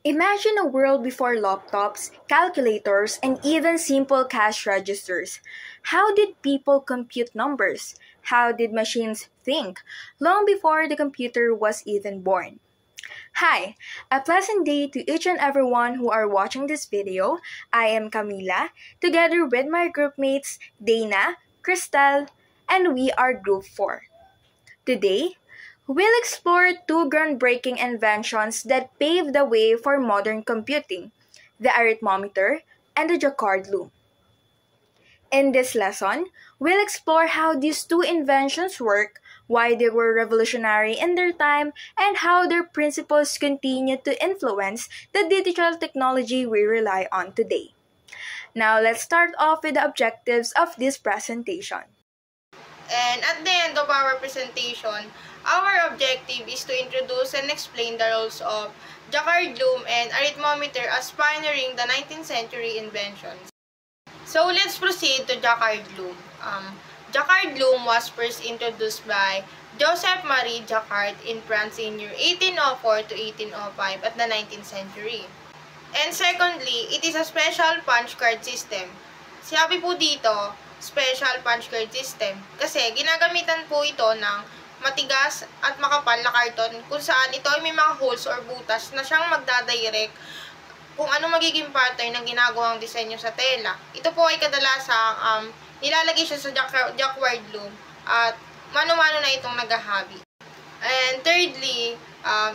Imagine a world before laptops, calculators, and even simple cash registers. How did people compute numbers? How did machines think? Long before the computer was even born. Hi, a pleasant day to each and everyone who are watching this video. I am Camila, together with my groupmates Dana, Crystal, and we are Group 4. Today, we'll explore two groundbreaking inventions that paved the way for modern computing, the arithmometer and the Jacquard loom. In this lesson, we'll explore how these two inventions work, why they were revolutionary in their time, and how their principles continue to influence the digital technology we rely on today. Now, let's start off with the objectives of this presentation. And at the end of our presentation, our objective is to introduce and explain the roles of Jacquard loom and arithmometer as pioneering the 19th century inventions. So let's proceed to Jacquard loom. Jacquard loom was first introduced by Joseph Marie Jacquard in France in year 1804 to 1805 at the 19th century. And secondly, it is a special punch card system. Sabi po dito, special punch card system kasi ginagamitan po ito ng matigas at makapal na karton kung saan ito ay may mga holes or butas na siyang magdadirect kung ano magiging pattern ng ginagawang disenyo sa tela. Ito po ay kadalasang nilalagay siya sa Jacquard loom at mano-mano na itong naghahabi. And thirdly,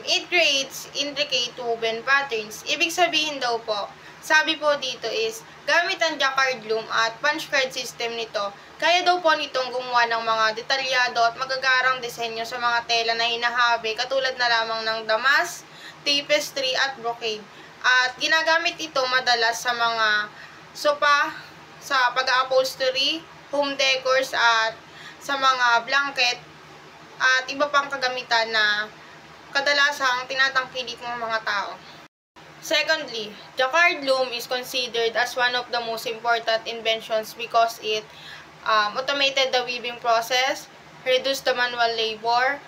it creates intricate woven patterns. Ibig sabihin daw po, sabi po dito is, gamit ang Jacquard loom at punch card system nito, kaya daw po nitong gumawa ng mga detalyado at magagarang disenyo sa mga tela na hinahabi, katulad na lamang ng damas, tapestry at brocade. At ginagamit ito madalas sa mga sopa, sa pag-upholstery, home decors at sa mga blanket at iba pang kagamitan na kadalasang tinatangkilik ng mga tao. Secondly, Jacquard loom is considered as one of the most important inventions because it automated the weaving process, reduced the manual labor,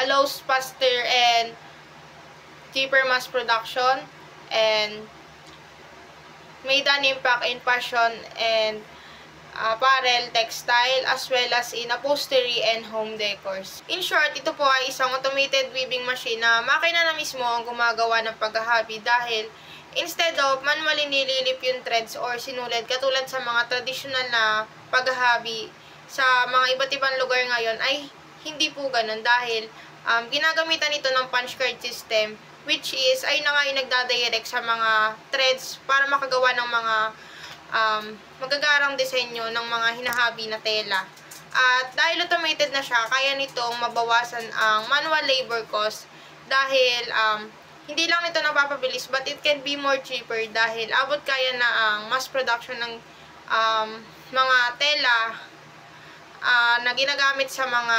allows faster and cheaper mass production, and made an impact in fashion and apparel, textile, as well as in upholstery and home decors. In short, ito po ay isang automated weaving machine na makina na mismo ang gumagawa ng paghahabi dahil instead of manually nililip yung threads or sinulid katulad sa mga traditional na paghahabi sa mga iba't ibang lugar ngayon ay hindi po ganun dahil ginagamitan ito ng punch card system which is ay na nga yung nagdadirect sa mga threads para makagawa ng mga magagarang disenyo ng mga hinahabi na tela. At dahil automated na siya, kaya nitong mabawasan ang manual labor cost dahil hindi lang nito napapabilis but it can be more cheaper dahil abot kaya na ang mass production ng mga tela na ginagamit sa mga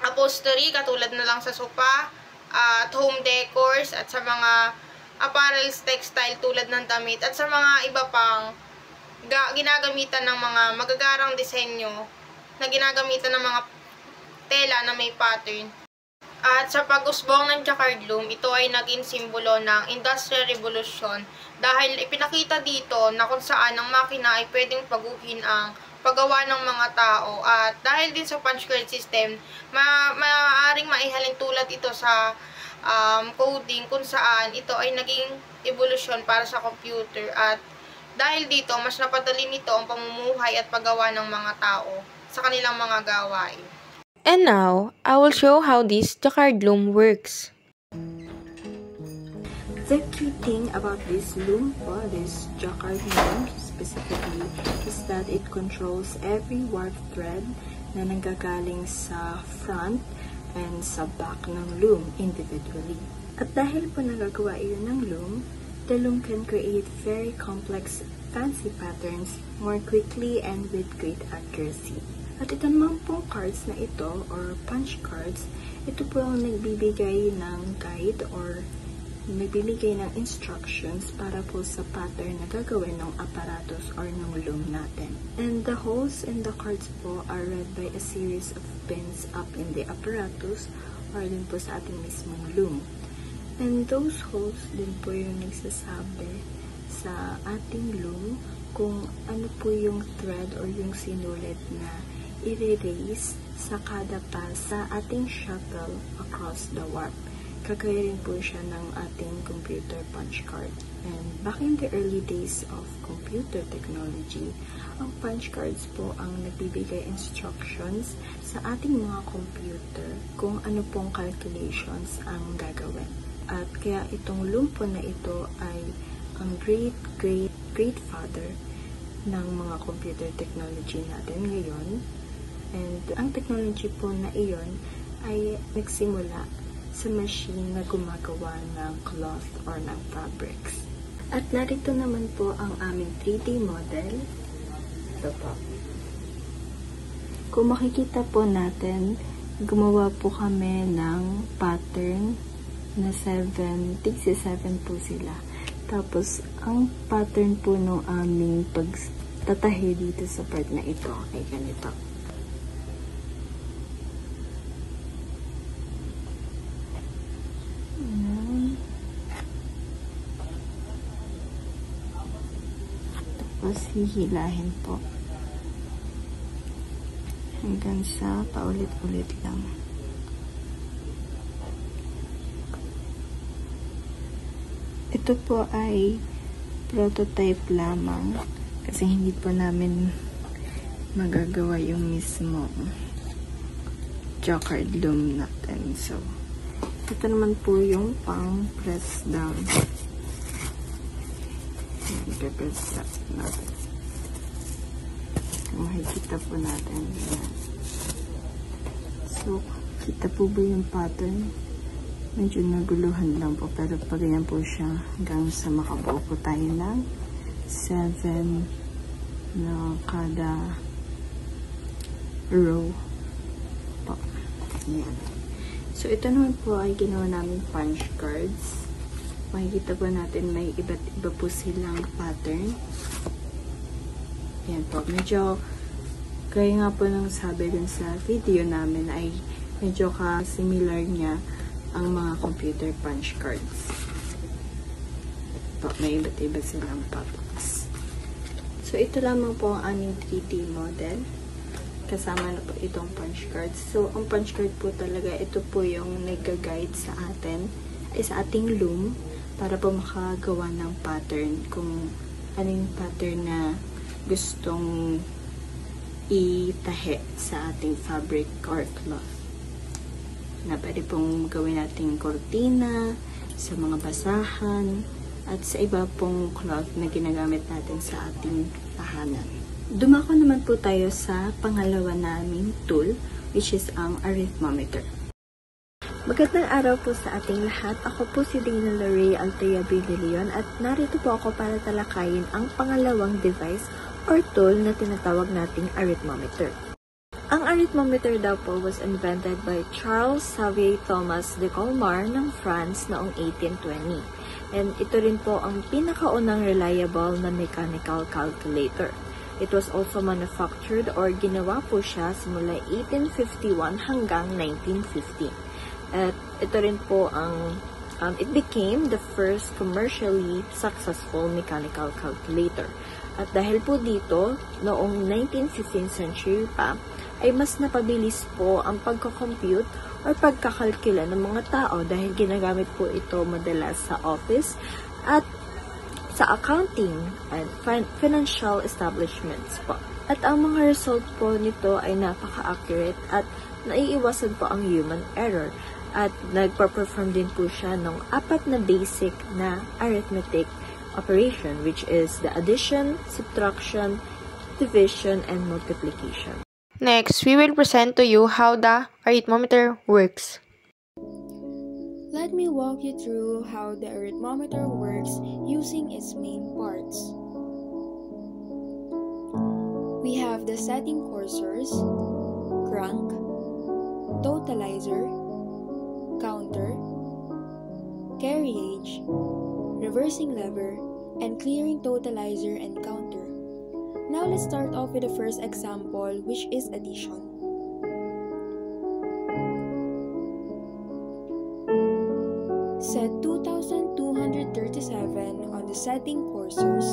upholstery katulad na lang sa sofa at home decors at sa mga apparels, textile tulad ng damit at sa mga iba pang ginagamitan ng mga magagarang disenyo na ginagamitan ng mga tela na may pattern. At sa pag-usbong ng Jacquard loom, ito ay naging simbolo ng Industrial Revolution dahil ipinakita dito na kung saan ang makina ay pwedeng paguhin ang paggawa ng mga tao at dahil din sa punch card system, maaaring maihalin tulad ito sa coding kung saan ito ay naging evolution para sa computer at dahil dito mas napadali nito ang pamumuhay at paggawa ng mga tao sa kanilang mga gawain. And now, I will show how this Jacquard loom works. The key thing about this loom, or this Jacquard loom specifically, is that it controls every warp thread na nanggagaling sa front and sa back ng loom individually. At dahil po nagagawa iyon ng loom, the loom can create very complex, fancy patterns more quickly and with great accuracy. At ito naman pong cards na ito, or punch cards, ito po ang nagbibigay ng guide or nagbibigay ng instructions para po sa pattern na gagawin ng aparatos or ng loom natin. And the holes in the cards po are read by a series of pins up in the apparatus or din po sa ating mismong loom. And those holes din po yung nagsasabi sa ating loom kung ano po yung thread or yung sinulit na i-raise sa kada pass sa ating shuttle across the warp. Kagaya rin po siya ng ating computer punch card. And back in the early days of computer technology, ang punch cards po ang nagbibigay instructions sa ating mga computer kung ano pong calculations ang gagawin. At kaya itong loom po na ito ay ang great-great-great-father ng mga computer technology natin ngayon. And ang technology po na iyon ay nagsimula sa machine na gumagawa ng cloth or ng fabrics. At narito naman po ang aming 3D model. Ito po. Kung makikita po natin, gumawa po kami ng pattern na 7 po sila. Tapos, ang pattern po ng aming pagtatahi dito sa part na ito ay ganito. Tapos, hihilahin po. Hanggang sa paulit-ulit lang. Ito po ay prototype lamang kasi hindi po namin magagawa yung mismo jacquard loom natin. So, ito naman po yung pang press down. Press down natin. Makikita po natin. So, kita po ba yung pattern? Medyo naguluhan lang po, pero pag ganyan po siya hanggang sa makabuo po tayo ng 7 na kada row po. Ayan. So, ito naman po ay ginawa namin punch cards. Makikita po natin may iba't iba po silang pattern. Ayan po. Medyo, kaya nga po nang sabi dun sa video namin ay medyo ka-similar niya ang mga computer punch cards. Po, may iba't iba silang patterns. So, ito lamang po ang aming 3D model. Kasama na po itong punch cards. So, ang punch card po talaga, ito po yung nag-guide sa atin, ay sa ating loom, para po makagawa ng pattern kung anong pattern na gustong itahe sa ating fabric or cloth. Na pwede pong gawin nating kortina, sa mga basahan, at sa iba pong cloth na ginagamit natin sa ating tahanan. Dumako naman po tayo sa pangalawa naming tool, which is ang arithmometer. Magandang araw po sa ating lahat. Ako po si Dana Lorraine Altea Bidilion at narito po ako para talakayin ang pangalawang device or tool na tinatawag nating arithmometer. Ang arithmometer daw po was invented by Charles Xavier Thomas de Colmar ng France noong 1820. And ito rin po ang pinakaunang reliable na mechanical calculator. It was also manufactured or ginawa po siya simula 1851 hanggang 1950. At ito rin po ang it became the first commercially successful mechanical calculator. At dahil po dito, noong 1915th century pa, ay mas napabilis po ang pagko-compute or pagkakalkula ng mga tao dahil ginagamit po ito madalas sa office at sa accounting and financial establishments po. At ang mga result po nito ay napaka-accurate at naiiwasan po ang human error. At nagpa-perform din po siya ng 4 na basic na arithmetic operation, which is the addition, subtraction, division, and multiplication. Next, we will present to you how the arithmometer works. Let me walk you through how the arithmometer works using its main parts. We have the setting cursors, crank, totalizer, counter, carriage, reversing lever, and clearing totalizer and counter. Now let's start off with the first example, which is addition. Set set 2237 on the setting cursors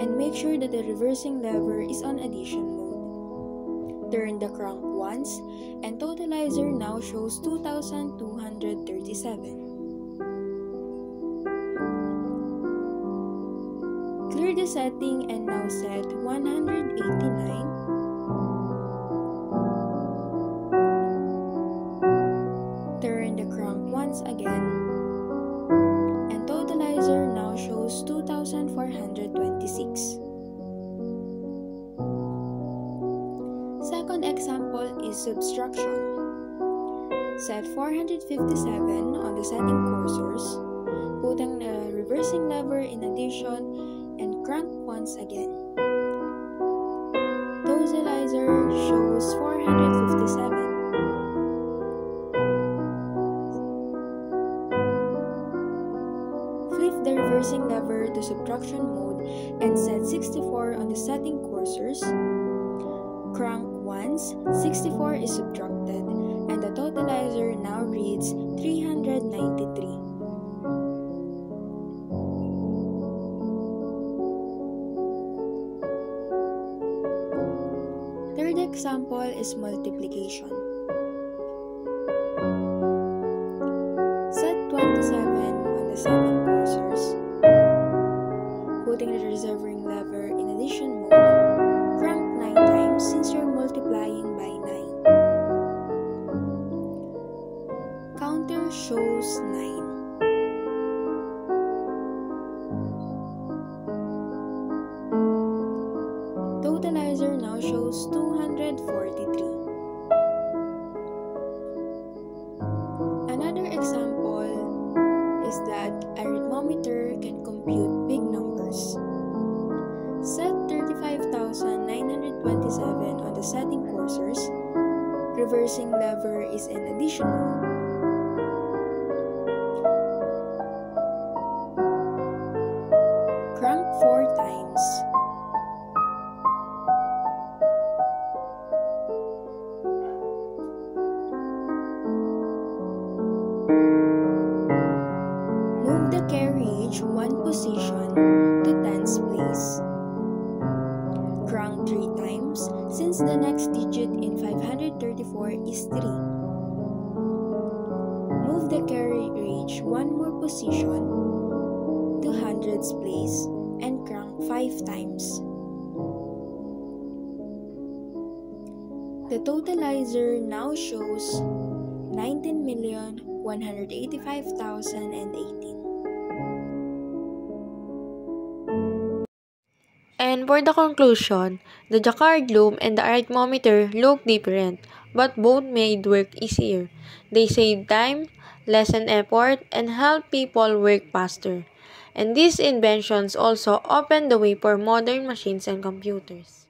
and make sure that the reversing lever is on addition mode. Turn the crank once and totalizer now shows 2237. Clear the setting and now set 189. Turn the crank once again and totalizer now shows 2426. Second example is subtraction. Set 457 on the setting cursors, putting the reversing lever in addition and crank once again. Totalizer shows 457. Flip the reversing lever to subtraction mode and set 64 on the setting cursors. Crank once, 64 is subtracted, and the totalizer now reads 393. Third example is multiplication. Set 27 on the setting cursors, putting the reserving lever in addition mode. Crank 9 times since you're multiplying by 9. Counter shows 9. Totalizer now shows 243. Another example is that a arithmometer can compute big numbers. Set 35,927 on the setting cursors. Reversing lever is in addition mode. Crank 4 times. Move the carriage one position to tens place. Crank 3 times since the next digit in 534 is 3. Move the carriage one more position to hundreds place and crank 5 times. The totalizer now shows 19,185,018. And for the conclusion, the Jacquard loom and the arithmometer look different, but both made work easier. They save time, lessen effort, and help people work faster. And these inventions also opened the way for modern machines and computers.